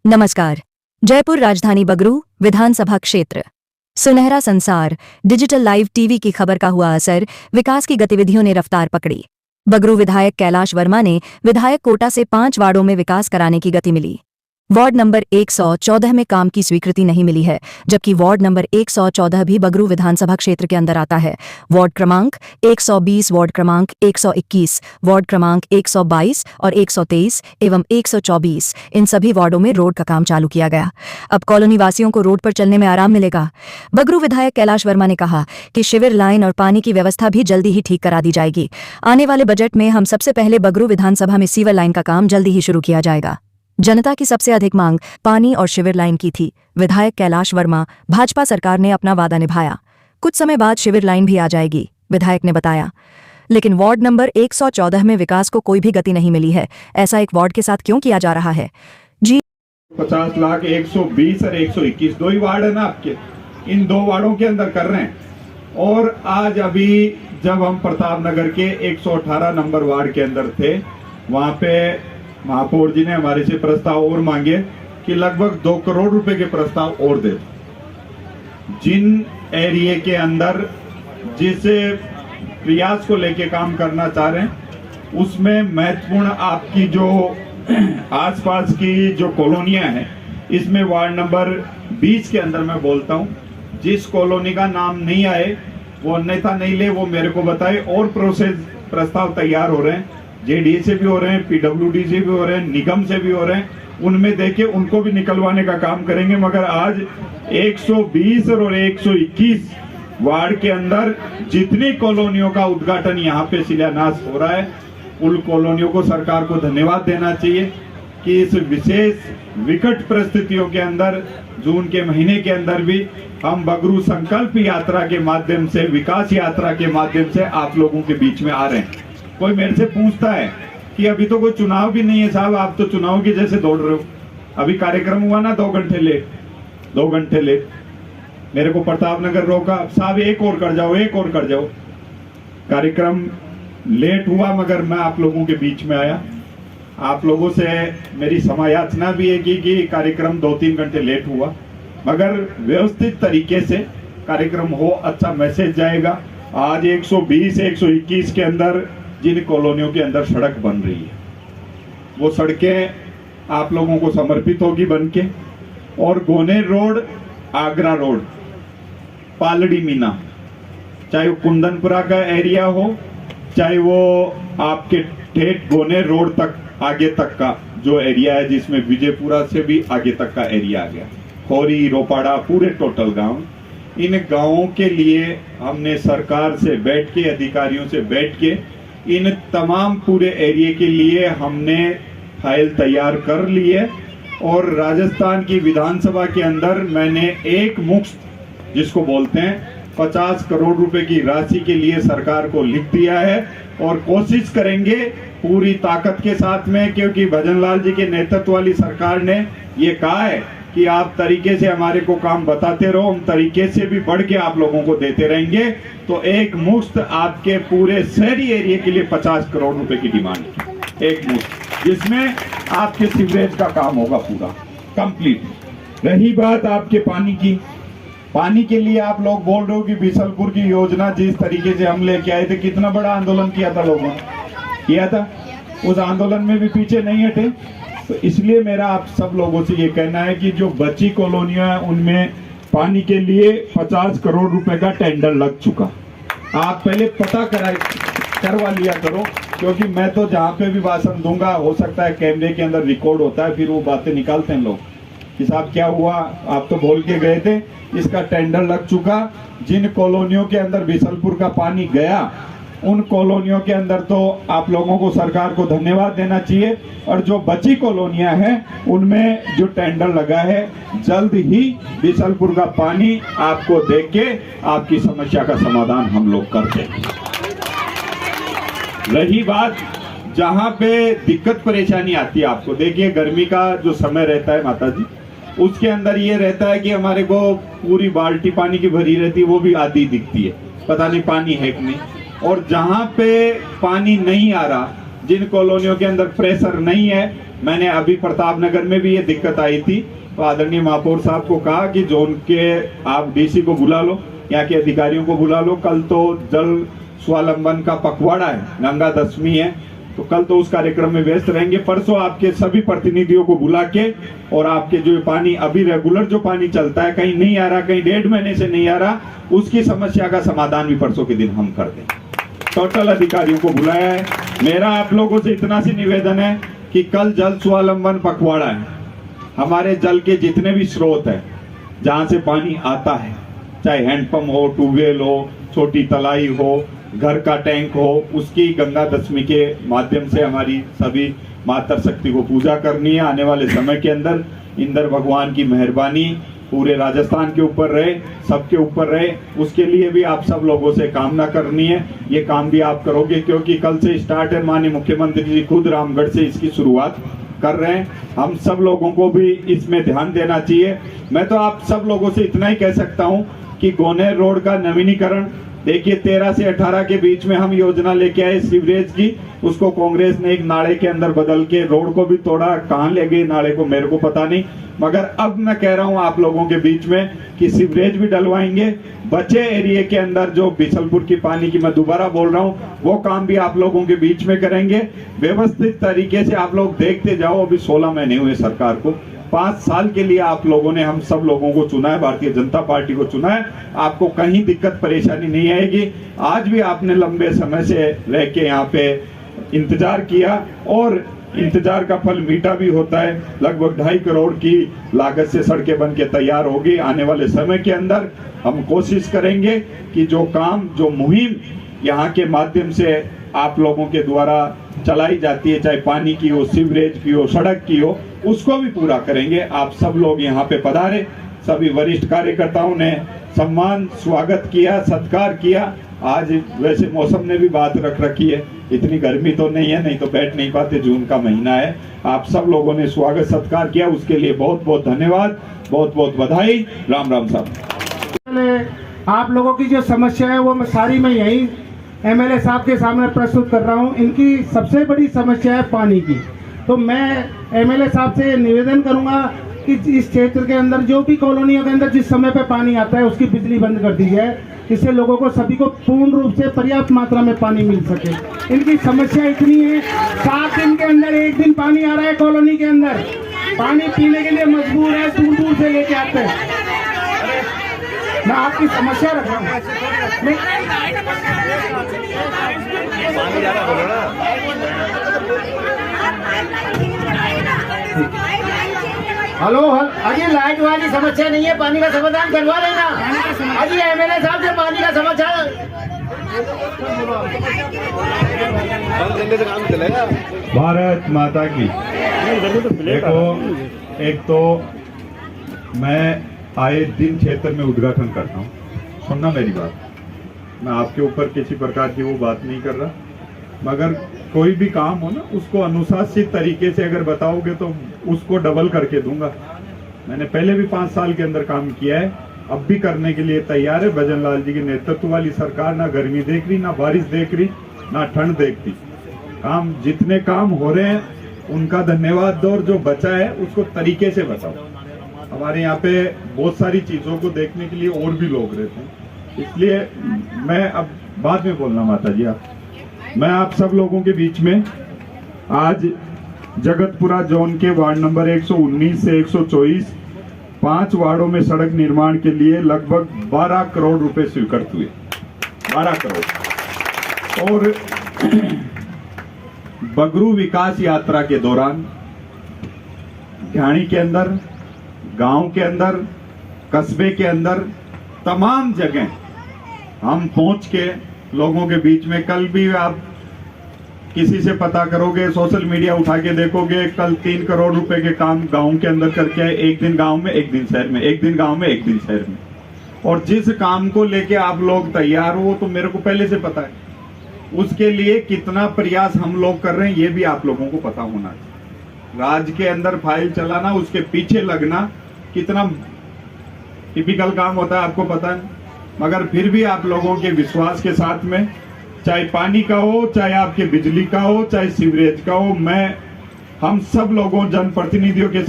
नमस्कार। जयपुर राजधानी बगरू विधानसभा क्षेत्र सुनहरा संसार डिजिटल लाइव टीवी की खबर का हुआ असर, विकास की गतिविधियों ने रफ्तार पकड़ी। बगरू विधायक कैलाश वर्मा ने विधायक कोटा से 5 वार्डों में विकास कराने की गति मिली। वार्ड नंबर 114 में काम की स्वीकृति नहीं मिली है, जबकि वार्ड नंबर 114 भी बगरू विधानसभा क्षेत्र के अंदर आता है। वार्ड क्रमांक 120, वार्ड क्रमांक 121, वार्ड क्रमांक 122 और 123 एवं 124 इन सभी वार्डों में रोड का काम चालू किया गया। अब कॉलोनी वासियों को रोड पर चलने में आराम मिलेगा। बगरू विधायक कैलाश वर्मा ने कहा कि शिविर लाइन और पानी की व्यवस्था भी जल्दी ही ठीक करा दी जाएगी। आने वाले बजट में हम सबसे पहले बगरू विधानसभा में सीवर लाइन का काम जल्दी ही शुरू किया जाएगा। जनता की सबसे अधिक मांग पानी और शिविर लाइन की थी। विधायक कैलाश वर्मा, भाजपा सरकार ने अपना वादा निभाया, कुछ समय बाद शिविर लाइन भी आ जाएगी, विधायक ने बताया। लेकिन वार्ड नंबर 114 में विकास को कोई भी गति नहीं मिली है। ऐसा एक वार्ड के साथ क्यों किया जा रहा है? जी 50 लाख 120 और 121 दो ही वार्ड है ना आपके, इन दो वार्डों के अंदर कर रहे हैं। और आज अभी जब हम प्रताप नगर के 118 नंबर वार्ड के अंदर थे, वहां पे महापौर जी ने हमारे से प्रस्ताव और मांगे कि लगभग 2 करोड़ रुपए के प्रस्ताव और दे। जिन एरिया के अंदर जिस प्रयास को लेके काम करना चाह रहे हैं, उसमें महत्वपूर्ण आपकी जो आसपास की जो कॉलोनियां हैं, इसमें वार्ड नंबर 20 के अंदर मैं बोलता हूं, जिस कॉलोनी का नाम नहीं आए वो अन्यथा नहीं ले, वो मेरे को बताए। और प्रोसेस प्रस्ताव तैयार हो रहे हैं, जेडीए से भी हो रहे हैं, पीडब्ल्यूडी से भी हो रहे हैं, निगम से भी हो रहे हैं, उनमें देखे उनको भी निकलवाने का काम करेंगे। मगर आज 120 और 121 वार्ड के अंदर जितनी कॉलोनियों का उद्घाटन यहाँ पे शिलान्यास हो रहा है, उन कॉलोनियों को सरकार को धन्यवाद देना चाहिए कि इस विशेष विकट परिस्थितियों के अंदर जून के महीने के अंदर भी हम बगरू संकल्प यात्रा के माध्यम से, विकास यात्रा के माध्यम से आप लोगों के बीच में आ रहे हैं। कोई मेरे से पूछता है कि अभी तो कोई चुनाव भी नहीं है साहब, आप तो चुनाव की जैसे दौड़ रहे हो। अभी कार्यक्रम हुआ ना 2 घंटे लेट, मेरे को प्रताप नगर रोका, साहब एक और कर जाओ, एक और कर जाओ। कार्यक्रम लेट हुआ मगर मैं आप लोगों के बीच में आया। आप लोगों से मेरी क्षमा याचना भी है कि कार्यक्रम 2-3 घंटे लेट हुआ, मगर व्यवस्थित तरीके से कार्यक्रम हो, अच्छा मैसेज जाएगा। आज 120, 121 के अंदर जिन कॉलोनियों के अंदर सड़क बन रही है, वो सड़कें आप लोगों को समर्पित होगी बन के। और गोनेर रोड, आगरा रोड, पालड़ी मीना, चाहे वो कुंदनपुरा का एरिया हो, चाहे वो आपके ठेठ गोनेर रोड तक आगे तक का जो एरिया है, जिसमें विजयपुरा से भी आगे तक का एरिया आ गया, खोरी, रोपाड़ा, पूरे टोटल गांव, इन गांवों के लिए हमने सरकार से बैठ के, अधिकारियों से बैठ के, इन तमाम पूरे एरिया के लिए हमने फाइल तैयार कर ली है। और राजस्थान की विधानसभा के अंदर मैंने एक मुश्त, जिसको बोलते हैं 50 करोड़ रुपए की राशि के लिए सरकार को लिख दिया है। और कोशिश करेंगे पूरी ताकत के साथ में, क्योंकि भजनलाल जी के नेतृत्व वाली सरकार ने ये कहा है कि आप तरीके से हमारे को काम बताते रहो, हम तरीके से भी बढ़ के आप लोगों को देते रहेंगे। तो एक मुश्त आपके पूरे शहरी एरिया के लिए 50 करोड़ रुपए की डिमांड की, एक मुश्त, जिसमें आपके सीवरेज का काम होगा पूरा कंप्लीट। रही बात आपके पानी के लिए आप लोग बोल रहे हो कि बीसलपुर की योजना जिस तरीके से हम लेके आए थे, कितना बड़ा आंदोलन किया था लोगों ने, किया था, उस आंदोलन में भी पीछे नहीं हटे। तो इसलिए मेरा आप सब लोगों से ये कहना है कि जो बची कॉलोनियां हैं, उनमें पानी के लिए 50 करोड़ रुपए का टेंडर लग चुका। आप पहले पता करवा लिया करो, क्योंकि मैं तो जहाँ पे भी भाषण दूंगा, हो सकता है कैमरे के अंदर रिकॉर्ड होता है, फिर वो बातें निकालते हैं लोग कि साहब क्या हुआ, आप तो बोल के गए थे। इसका टेंडर लग चुका। जिन कॉलोनियों के अंदर बीसलपुर का पानी गया, उन कॉलोनियों के अंदर तो आप लोगों को सरकार को धन्यवाद देना चाहिए। और जो बची कॉलोनियां हैं, उनमें जो टेंडर लगा है, जल्द ही बीसलपुर का पानी आपको देके आपकी समस्या का समाधान हम लोग करते हैं। रही बात जहां पे दिक्कत परेशानी आती है आपको, देखिए गर्मी का जो समय रहता है माता जी, उसके अंदर ये रहता है कि हमारे को पूरी बाल्टी पानी की भरी रहती है, वो भी आधी दिखती है, पता नहीं पानी है कि नहीं। और जहां पे पानी नहीं आ रहा, जिन कॉलोनियों के अंदर प्रेशर नहीं है, मैंने अभी प्रताप नगर में भी ये दिक्कत आई थी, तो आदरणीय महापौर साहब को कहा कि जोन के आप डीसी को बुला लो, यहाँ के अधिकारियों को बुला लो। कल तो जल स्वावलंबन का पखवाड़ा है, गंगा दशमी है, तो कल तो उस कार्यक्रम में व्यस्त रहेंगे। परसों आपके सभी प्रतिनिधियों को बुला के और आपके जो पानी अभी रेगुलर जो पानी चलता है, कहीं नहीं आ रहा, कहीं 1.5 महीने से नहीं आ रहा, उसकी समस्या का समाधान भी परसों के दिन हम कर दें। टोटल अधिकारियों को बुलाया है। मेरा आप लोगों से इतना सी निवेदन है कि कल जल स्वावलंबन पखवाड़ा है, हमारे जल के जितने भी स्रोत है जहां से पानी आता है, चाहे हैंडपंप हो, ट्यूबवेल हो, छोटी तलाई हो, घर का टैंक हो, उसकी गंगा दशमी के माध्यम से हमारी सभी मातृ शक्ति को पूजा करनी है। आने वाले समय के अंदर इंद्र भगवान की मेहरबानी पूरे राजस्थान के ऊपर रहे, सबके ऊपर रहे, उसके लिए भी आप सब लोगों से कामना करनी है। ये काम भी आप करोगे, क्योंकि कल से स्टार्ट है। माननीय मुख्यमंत्री जी खुद रामगढ़ से इसकी शुरुआत कर रहे हैं। हम सब लोगों को भी इसमें ध्यान देना चाहिए। मैं तो आप सब लोगों से इतना ही कह सकता हूं कि गोनेर रोड का नवीनीकरण, देखिए 13 से 18 के बीच में हम योजना लेके आए सीवरेज की, उसको कांग्रेस ने एक नाले के अंदर बदल के रोड को भी तोड़ा। कहां ले गई नाले को मेरे को पता नहीं, मगर अब मैं कह रहा हूं आप लोगों के बीच में कि सीवरेज भी डलवाएंगे। बचे एरिया के अंदर जो बिसलपुर की पानी की, मैं दोबारा बोल रहा हूं, वो काम भी आप लोगों के बीच में करेंगे व्यवस्थित तरीके से। आप लोग देखते जाओ, अभी 16 महीने हुए सरकार को, 5 साल के लिए आप लोगों ने हम सब लोगों को चुना है, भारतीय जनता पार्टी को चुना है। आपको कहीं दिक्कत परेशानी नहीं आएगी। आज भी आपने लंबे समय से रह के यहाँ पे इंतजार किया और इंतजार का फल मीठा भी होता है। लगभग 2.5 करोड़ की लागत से सड़कें बन के तैयार होगी। आने वाले समय के अंदर हम कोशिश करेंगे कि जो काम, जो मुहिम यहाँ के माध्यम से आप लोगों के द्वारा चलाई जाती है, चाहे पानी की हो, सीवरेज की हो, सड़क की हो, उसको भी पूरा करेंगे। आप सब लोग यहाँ पे पधारे, सभी वरिष्ठ कार्यकर्ताओं ने सम्मान स्वागत किया, सत्कार किया। आज वैसे मौसम ने भी बात रख रखी है, इतनी गर्मी तो नहीं है, नहीं तो बैठ नहीं पाते, जून का महीना है। आप सब लोगों ने स्वागत सत्कार किया, उसके लिए बहुत बहुत धन्यवाद, बहुत बहुत बधाई। राम राम साहब। आप लोगों की जो समस्या है वो मैं सारी मैं यही एमएलए साहब के सामने प्रस्तुत कर रहा हूँ। इनकी सबसे बड़ी समस्या है पानी की। तो मैं एमएलए साहब से निवेदन करूंगा कि इस क्षेत्र के अंदर जो भी कॉलोनियों के अंदर जिस समय पे पानी आता है उसकी बिजली बंद कर दी जाए, इससे लोगों को सभी को पूर्ण रूप से पर्याप्त मात्रा में पानी मिल सके। इनकी समस्या इतनी है, 7 दिन के अंदर 1 दिन पानी आ रहा है कॉलोनी के अंदर, पानी पीने के लिए मजबूर है, दूर दूर से लेके आते हैं। मैं आपकी समस्या रख रहा हूँ। हेलो, अजी लाइट वाली समस्या नहीं है, पानी का समाधान करवा लेना। अजी एमएलए साहब से पानी का समाधान भारत माता की। देखो, एक तो मैं आए दिन क्षेत्र में उद्घाटन करता हूँ, सुनना मेरी बात। मैं आपके ऊपर किसी प्रकार की वो बात नहीं कर रहा, मगर कोई भी काम हो ना, उसको अनुशासित तरीके से अगर बताओगे तो उसको डबल करके दूंगा। मैंने पहले भी 5 साल के अंदर काम किया है, अब भी करने के लिए तैयार है। भजन लाल जी के नेतृत्व वाली सरकार ना गर्मी देख रही, ना बारिश देख रही, ना ठंड देखती। काम, जितने काम हो रहे हैं उनका धन्यवाद दो, और जो बचा है उसको तरीके से बताओ। हमारे यहाँ पे बहुत सारी चीजों को देखने के लिए और भी लोग रहते हैं, इसलिए मैं अब बाद में बोलना माता जी। मैं आप सब लोगों के बीच में आज जगतपुरा जोन के वार्ड नंबर 119 से 124 5 वार्डों में सड़क निर्माण के लिए लगभग 12 करोड़ रुपए स्वीकृत हुए। 12 करोड़। और बगरू विकास यात्रा के दौरान ढाणी के अंदर, गांव के अंदर, कस्बे के अंदर, तमाम जगह हम पहुंच के लोगों के बीच में, कल भी आप किसी से पता करोगे, सोशल मीडिया उठा के देखोगे, कल 3 करोड़ रुपए के काम गांव के अंदर करके आए। 1 दिन गांव में, 1 दिन शहर में, 1 दिन गांव में, 1 दिन शहर में। और जिस काम को लेके आप लोग तैयार हो तो मेरे को पहले से पता है, उसके लिए कितना प्रयास हम लोग कर रहे हैं ये भी आप लोगों को पता होना चाहिए। राज्य के अंदर फाइल चलाना, उसके पीछे लगना कितना टिपिकल काम होता है आपको पता है, मगर फिर भी आप लोगों के विश्वास के साथ में, चाहे पानी का हो, चाहे आपके बिजली का हो, चाहे सीवरेज का हो, मैं हम सब लोगों जनप्रतिनिधियों के साथ